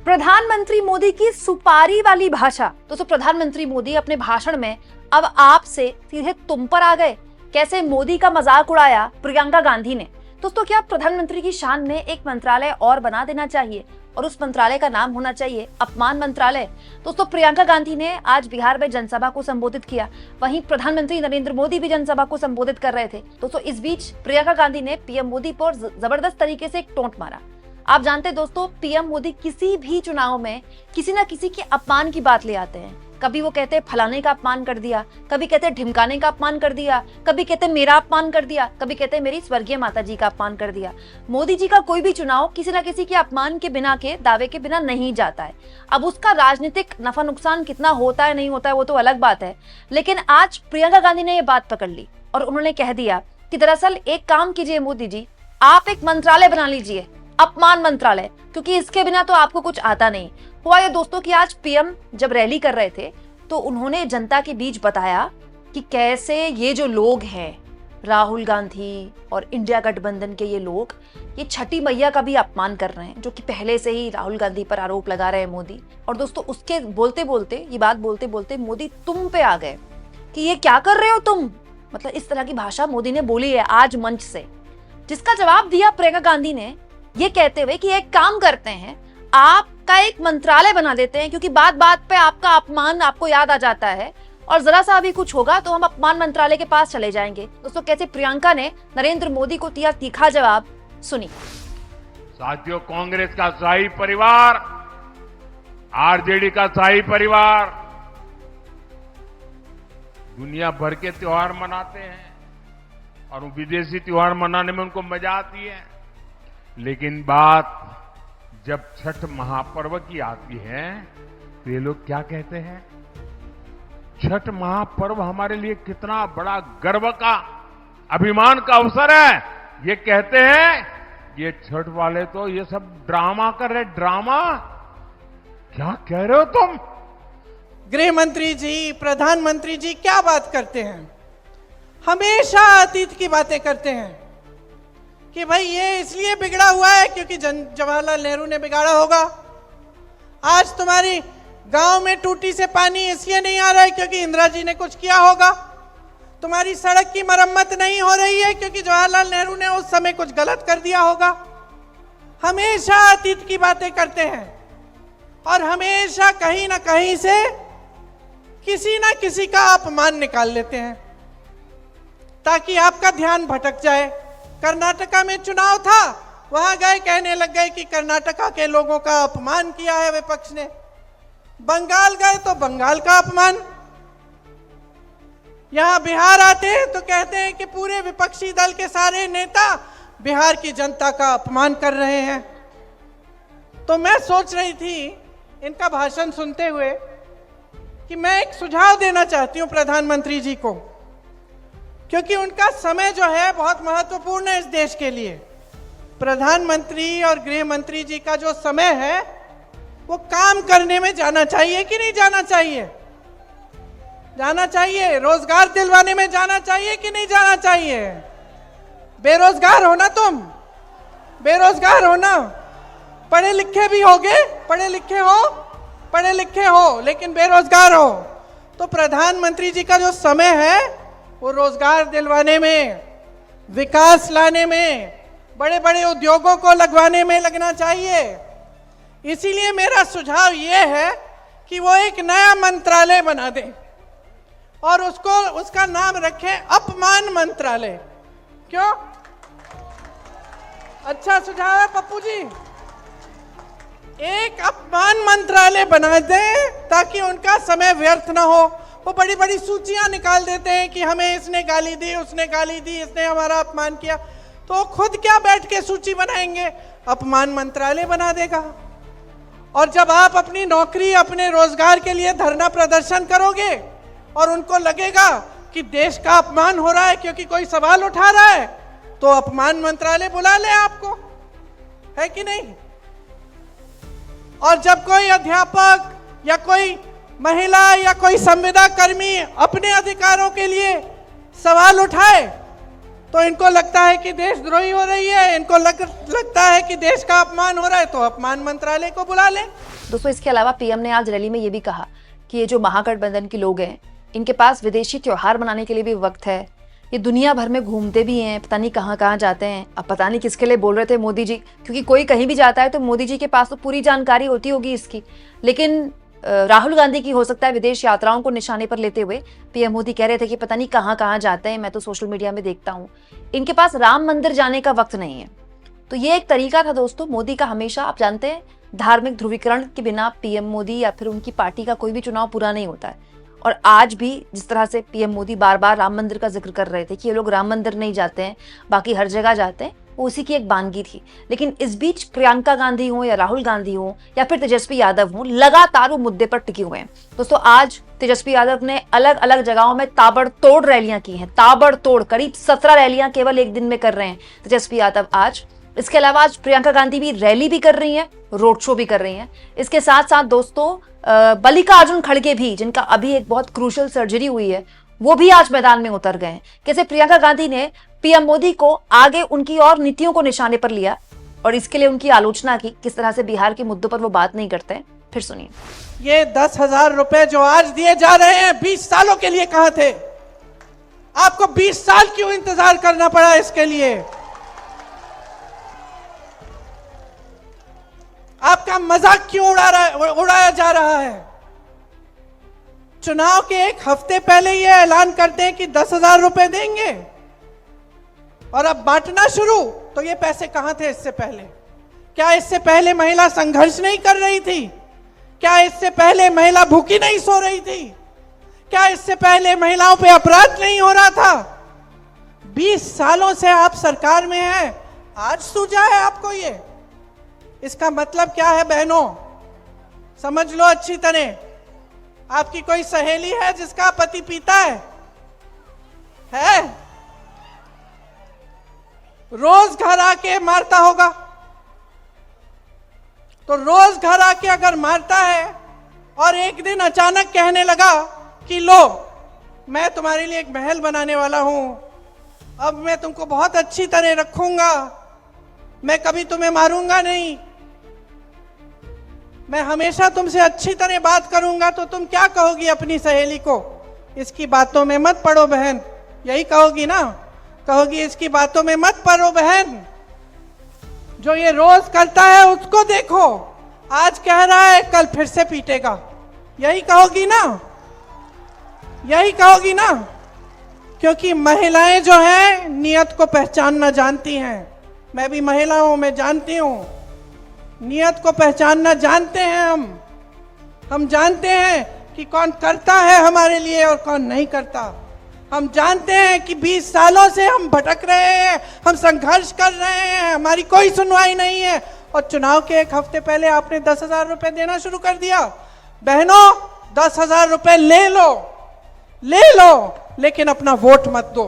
प्रधानमंत्री मोदी की सुपारी वाली भाषा। दोस्तों, प्रधानमंत्री मोदी अपने भाषण में अब आपसे सीधे तुम पर आ गए। कैसे मोदी का मजाक उड़ाया प्रियंका गांधी ने। दोस्तों, क्या प्रधानमंत्री की शान में एक मंत्रालय और बना देना चाहिए और उस मंत्रालय का नाम होना चाहिए अपमान मंत्रालय। दोस्तों, प्रियंका गांधी ने आज बिहार में जनसभा को संबोधित किया। वहीं प्रधानमंत्री नरेंद्र मोदी भी जनसभा को संबोधित कर रहे थे। दोस्तों, इस बीच प्रियंका गांधी ने पीएम मोदी पर जबरदस्त तरीके से एक टोंट मारा। आप जानते हैं दोस्तों, पीएम मोदी किसी भी चुनाव में किसी न किसी के अपमान की बात ले आते हैं। कभी वो कहते हैं फलाने का अपमान कर दिया, कभी कहते हैं ढिमकाने का अपमान कर दिया, कभी कहते हैं मेरा अपमान कर दिया, कभी कहते हैं मेरी स्वर्गीय माता जी का अपमान कर दिया। मोदी जी का कोई भी चुनाव किसी न किसी के अपमान के बिना, के दावे के बिना नहीं जाता है। अब उसका राजनीतिक नफा नुकसान कितना होता है नहीं होता है वो तो अलग बात है, लेकिन आज प्रियंका गांधी ने ये बात पकड़ ली और उन्होंने कह दिया कि दरअसल एक काम कीजिए मोदी जी, आप एक मंत्रालय बना लीजिए, अपमान मंत्रालय, क्योंकि इसके बिना तो आपको कुछ आता नहीं। हुआ ये दोस्तों कि आज पीएम जब रैली कर रहे थे तो उन्होंने जनता के बीच बताया कि कैसे ये जो लोग हैं, राहुल गांधी और इंडिया गठबंधन के ये लोग, ये छठी मैया का भी अपमान कर रहे हैं, जो कि पहले से ही राहुल गांधी पर आरोप लगा रहे हैं मोदी। और दोस्तों, उसके बोलते बोलते ये बात बोलते बोलते मोदी तुम पे आ गए कि ये क्या कर रहे हो तुम। मतलब इस तरह की भाषा मोदी ने बोली है आज मंच से, जिसका जवाब दिया प्रियंका गांधी ने ये कहते हुए कि एक काम करते हैं, आपका एक मंत्रालय बना देते हैं, क्योंकि बात बात पे आपका अपमान आपको याद आ जाता है और जरा सा भी कुछ होगा तो हम अपमान मंत्रालय के पास चले जाएंगे। दोस्तों, कैसे प्रियंका ने नरेंद्र मोदी को दिया तीखा जवाब, सुनी। साथियों, कांग्रेस का शाही परिवार, आरजेडी का शाही परिवार दुनिया भर के त्योहार मनाते हैं और विदेशी त्योहार मनाने में उनको मजा आती है, लेकिन बात जब छठ महापर्व की आती है तो ये लोग क्या कहते हैं, छठ महापर्व हमारे लिए कितना बड़ा गर्व का, अभिमान का अवसर है। ये कहते हैं ये छठ वाले तो ये सब ड्रामा कर रहे। ड्रामा क्या कह रहे हो तुम? गृह मंत्री जी, प्रधानमंत्री जी क्या बात करते हैं, हमेशा अतीत की बातें करते हैं कि भाई ये इसलिए बिगड़ा हुआ है क्योंकि जवाहरलाल नेहरू ने बिगाड़ा होगा। आज तुम्हारी गांव में टूटी से पानी इसलिए नहीं आ रहा है क्योंकि इंदिरा जी ने कुछ किया होगा। तुम्हारी सड़क की मरम्मत नहीं हो रही है क्योंकि जवाहरलाल नेहरू ने उस समय कुछ गलत कर दिया होगा। हमेशा अतीत की बातें करते हैं और हमेशा कहीं ना कहीं से किसी ना किसी का अपमान निकाल लेते हैं ताकि आपका ध्यान भटक जाए। कर्नाटका में चुनाव था, वहां गए, कहने लग गए कि कर्नाटका के लोगों का अपमान किया है विपक्ष ने। बंगाल गए तो बंगाल का अपमान। यहां बिहार आते हैं तो कहते हैं कि पूरे विपक्षी दल के सारे नेता बिहार की जनता का अपमान कर रहे हैं। तो मैं सोच रही थी इनका भाषण सुनते हुए कि मैं एक सुझाव देना चाहती हूं प्रधानमंत्री जी को, क्योंकि उनका समय जो है बहुत महत्वपूर्ण है इस देश के लिए। प्रधानमंत्री और गृह मंत्री जी का जो समय है वो काम करने में जाना चाहिए कि नहीं जाना चाहिए? जाना चाहिए। रोजगार दिलवाने में जाना चाहिए कि नहीं जाना चाहिए? बेरोजगार हो ना तुम, बेरोजगार हो ना, पढ़े लिखे भी होगे, पढ़े लिखे हो लेकिन बेरोजगार हो। तो प्रधानमंत्री जी का जो समय है वो रोजगार दिलवाने में, विकास लाने में, बड़े बड़े उद्योगों को लगवाने में लगना चाहिए। इसीलिए मेरा सुझाव ये है कि वो एक नया मंत्रालय बना दें और उसका नाम रखें अपमान मंत्रालय। क्यों? अच्छा सुझाव है पप्पू जी। एक अपमान मंत्रालय बना दें ताकि उनका समय व्यर्थ ना हो। वो बड़ी बड़ी सूचियां निकाल देते हैं कि हमें इसने गाली दी, उसने गाली दी, इसने हमारा अपमान किया। तो खुद क्या बैठ के सूची बनाएंगे, अपमान मंत्रालय बना देगा। और जब आप अपनी नौकरी, अपने रोजगार के लिए धरना प्रदर्शन करोगे और उनको लगेगा कि देश का अपमान हो रहा है क्योंकि कोई सवाल उठा रहा है, तो अपमान मंत्रालय बुला ले आपको, है कि नहीं? और जब कोई अध्यापक या कोई महिला या कोई संविदा कर्मी अपने अधिकारों के लिए सवाल उठाए तो इनको लगता है कि देशद्रोही हो रही है, इनको लगता है कि देश का अपमान हो रहा है, तो अपमान मंत्रालय को बुला लें। दोस्तों इसके अलावा पीएम ने आज रैली में ये भी कहा कि ये जो महागठबंधन के लोग हैं, इनके पास विदेशी त्योहार मनाने के लिए भी वक्त है, ये दुनिया भर में घूमते भी हैं, पता नहीं कहाँ कहाँ जाते हैं। अब पता नहीं किसके लिए बोल रहे थे मोदी जी, क्योंकि कोई कहीं भी जाता है तो मोदी जी के पास तो पूरी जानकारी होती होगी इसकी। लेकिन राहुल गांधी की हो सकता है विदेश यात्राओं को निशाने पर लेते हुए पीएम मोदी कह रहे थे कि पता नहीं कहाँ कहाँ जाते हैं, मैं तो सोशल मीडिया में देखता हूँ। इनके पास राम मंदिर जाने का वक्त नहीं है। तो ये एक तरीका था दोस्तों मोदी का, हमेशा आप जानते हैं धार्मिक ध्रुवीकरण के बिना पीएम मोदी या फिर उनकी पार्टी का कोई भी चुनाव पूरा नहीं होता है। और आज भी जिस तरह से पीएम मोदी बार बार राम मंदिर का जिक्र कर रहे थे कि ये लोग राम मंदिर नहीं जाते हैं, बाकी हर जगह जाते हैं, वो उसी की एक वानगी थी। लेकिन इस बीच प्रियंका गांधी हो या राहुल गांधी हो या फिर तेजस्वी यादव हो, लगातार वो मुद्दे पर टिके हुए हैं। दोस्तों आज तेजस्वी यादव ने अलग अलग जगहों में ताबड़तोड़ रैलियां की हैं, ताबड़तोड़, करीब 17 रैलियां केवल एक दिन में कर रहे हैं तेजस्वी यादव आज। इसके अलावा आज प्रियंका गांधी भी रैली भी कर रही हैं, रोड शो भी कर रही हैं। इसके साथ साथ दोस्तों मल्लिकार्जुन खड़गे भी, जिनका अभी एक बहुत क्रूशल सर्जरी हुई है, वो भी आज मैदान में उतर गए हैं। कैसे प्रियंका गांधी ने पीएम मोदी को आगे उनकी और नीतियों को निशाने पर लिया और इसके लिए उनकी आलोचना की, किस तरह से बिहार के मुद्दों पर वो बात नहीं करते हैं। फिर सुनिए। ये 10,000 रुपए जो आज दिए जा रहे हैं 20 सालों के लिए कहां थे? आपको 20 साल क्यों इंतजार करना पड़ा इसके लिए? आपका मजाक क्यों उड़ाया जा रहा है? चुनाव के एक हफ्ते पहले ये ऐलान करते हैं कि 10,000 रुपए देंगे और अब बांटना शुरू। तो ये पैसे कहां थे इससे पहले? क्या इससे पहले महिला संघर्ष नहीं कर रही थी? क्या इससे पहले महिला भूखी नहीं सो रही थी? क्या इससे पहले महिलाओं पे अपराध नहीं हो रहा था? 20 सालों से आप सरकार में हैं, आज सूझा है आपको ये? इसका मतलब क्या है बहनों? समझ लो अच्छी तरह। आपकी कोई सहेली है जिसका पति पीता है? रोज घर आके मारता होगा। तो रोज घर आके अगर मारता है और एक दिन अचानक कहने लगा कि लो मैं तुम्हारे लिए एक महल बनाने वाला हूं, अब मैं तुमको बहुत अच्छी तरह रखूंगा, मैं कभी तुम्हें मारूंगा नहीं, मैं हमेशा तुमसे अच्छी तरह बात करूंगा, तो तुम क्या कहोगी अपनी सहेली को? इसकी बातों में मत पड़ो बहन, यही कहोगी ना? कहोगी इसकी बातों में मत पड़ो बहन, जो ये रोज करता है उसको देखो, आज कह रहा है कल फिर से पीटेगा, यही कहोगी ना? यही कहोगी ना? क्योंकि महिलाएं जो हैं नियत को पहचानना जानती हैं। मैं भी महिला हूं, मैं जानती हूं, नियत को पहचानना जानते हैं हम जानते हैं कि कौन करता है हमारे लिए और कौन नहीं करता। हम जानते हैं कि 20 सालों से हम भटक रहे हैं, हम संघर्ष कर रहे हैं, हमारी कोई सुनवाई नहीं है, और चुनाव के एक हफ्ते पहले आपने 10,000 रुपए देना शुरू कर दिया। बहनों 10,000 रुपए ले लो, लेकिन अपना वोट मत दो।